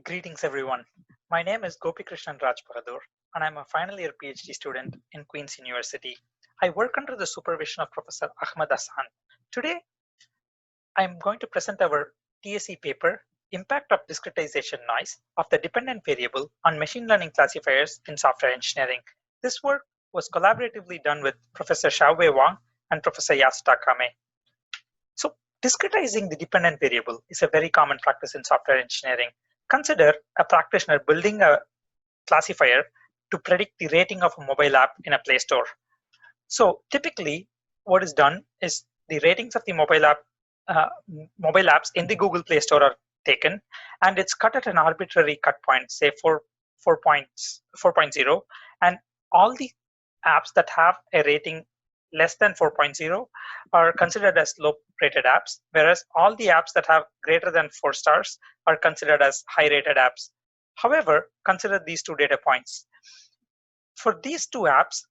Greetings everyone. My name is Gopikrishnan Rajbahadur and I'm a final year PhD student in Queen's University. I work under the supervision of Professor Ahmad Hassan. Today, I'm going to present our TSE paper, Impact of Discretization Noise of the Dependent Variable on Machine Learning Classifiers in Software Engineering. This work was collaboratively done with Professor Xiaowei Wang and Professor Yasuta Kame. So discretizing the dependent variable is a very common practice in software engineering. Consider a practitioner building a classifier to predict the rating of a mobile app in a Play Store. So typically what is done is the ratings of the mobile apps in the Google Play Store are taken and it's cut at an arbitrary cut point, say 4.0, and all the apps that have a rating less than 4.0 are considered as low rated apps, whereas all the apps that have greater than 4 stars are considered as high rated apps. However, consider these two data points. For these two apps,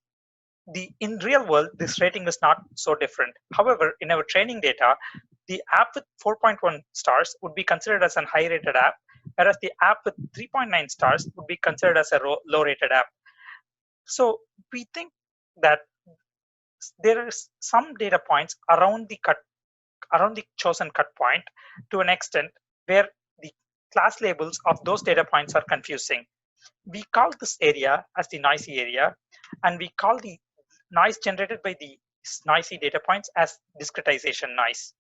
in real world, this rating is not so different. However, in our training data, the app with 4.1 stars would be considered as a high rated app, whereas the app with 3.9 stars would be considered as a low rated app. So we think that there is some data points around the chosen cut point to an extent where the class labels of those data points are confusing. We call this area as the noisy area, and we call the noise generated by the noisy data points as discretization noise.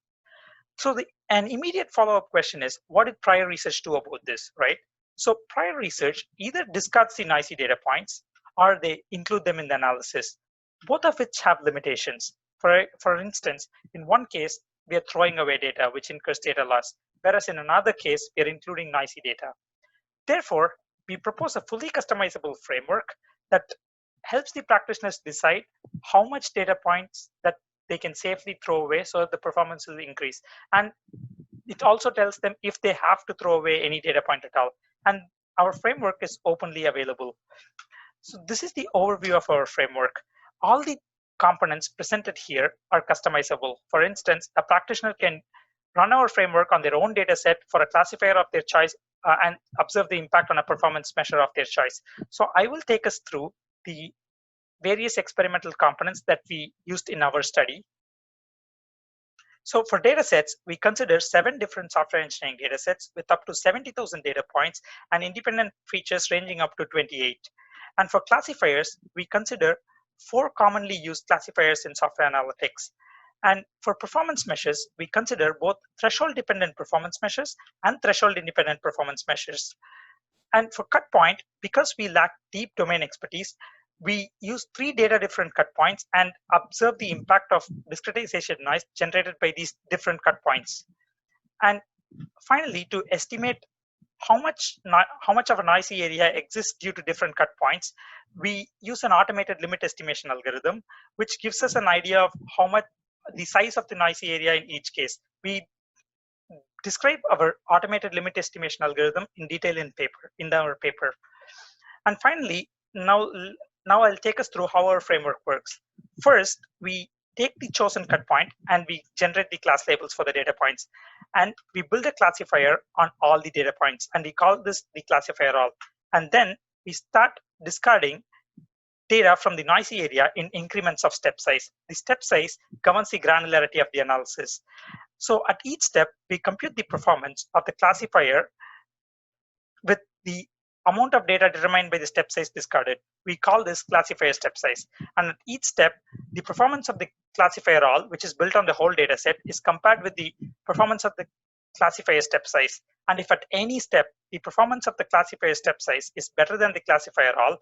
So an immediate follow-up question is, what did prior research do about this, right? So prior research either discards the noisy data points or they include them in the analysis, both of which have limitations. For instance, in one case, we are throwing away data, which incurs data loss, whereas in another case, we are including noisy data. Therefore, we propose a fully customizable framework that helps the practitioners decide how much data points that they can safely throw away so that the performance will increase. And it also tells them if they have to throw away any data point at all. And our framework is openly available. So this is the overview of our framework. All the components presented here are customizable. For instance, a practitioner can run our framework on their own data set for a classifier of their choice and observe the impact on a performance measure of their choice. So I will take us through the various experimental components that we used in our study. So for data sets, we consider 7 different software engineering data sets with up to 70,000 data points and independent features ranging up to 28. And for classifiers, we consider 4 commonly used classifiers in software analytics. And for performance measures, we consider both threshold-dependent performance measures and threshold-independent performance measures. And for cut point, because we lack deep domain expertise, we use 3 data different cut points and observe the impact of discretization noise generated by these different cut points. And finally, to estimate how much of a noisy area exists due to different cut points, we use an automated limit estimation algorithm, which gives us an idea of how much the size of the noisy area in each case. We describe our automated limit estimation algorithm in detail in our paper. And finally, now I'll take us through how our framework works. First, we take the chosen cut point and we generate the class labels for the data points. And we build a classifier on all the data points. And we call this the classifier all. And then we start discarding data from the noisy area in increments of step size. The step size governs the granularity of the analysis. So at each step, we compute the performance of the classifier with the amount of data determined by the step size discarded. We call this classifier step size. And at each step, the performance of the classifier all, which is built on the whole data set, is compared with the performance of the classifier step size. And if at any step, the performance of the classifier step size is better than the classifier all,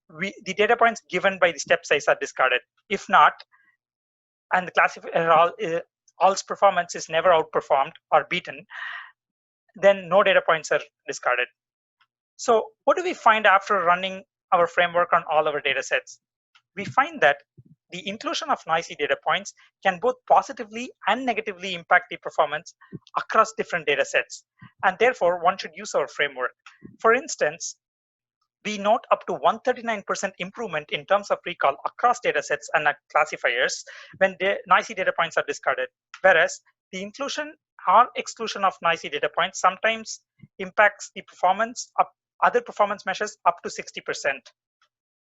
the data points given by the step size are discarded. If not, and the classifier all's performance is never outperformed or beaten, then no data points are discarded. So what do we find after running our framework on all our data sets? We find that the inclusion of noisy data points can both positively and negatively impact the performance across different data sets. And therefore, one should use our framework. For instance, we note up to 139% improvement in terms of recall across data sets and classifiers when the noisy data points are discarded. Whereas the inclusion our exclusion of noisy data points sometimes impacts the performance of other performance measures up to 60%.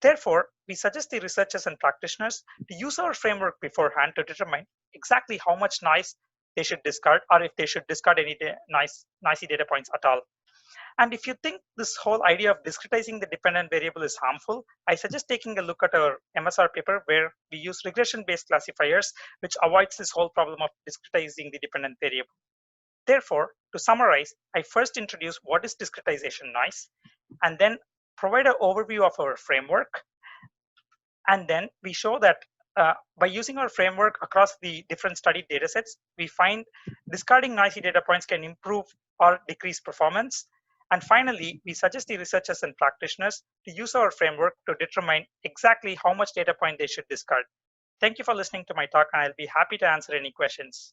Therefore, we suggest the researchers and practitioners to use our framework beforehand to determine exactly how much noise they should discard, or if they should discard any noisy data points at all. And if you think this whole idea of discretizing the dependent variable is harmful, I suggest taking a look at our MSR paper where we use regression-based classifiers, which avoids this whole problem of discretizing the dependent variable. Therefore, to summarize, I first introduce what is discretization noise, and then provide an overview of our framework. And then we show that by using our framework across the different studied datasets, we find discarding noisy data points can improve or decrease performance. And finally, we suggest the researchers and practitioners to use our framework to determine exactly how much data point they should discard. Thank you for listening to my talk, and I'll be happy to answer any questions.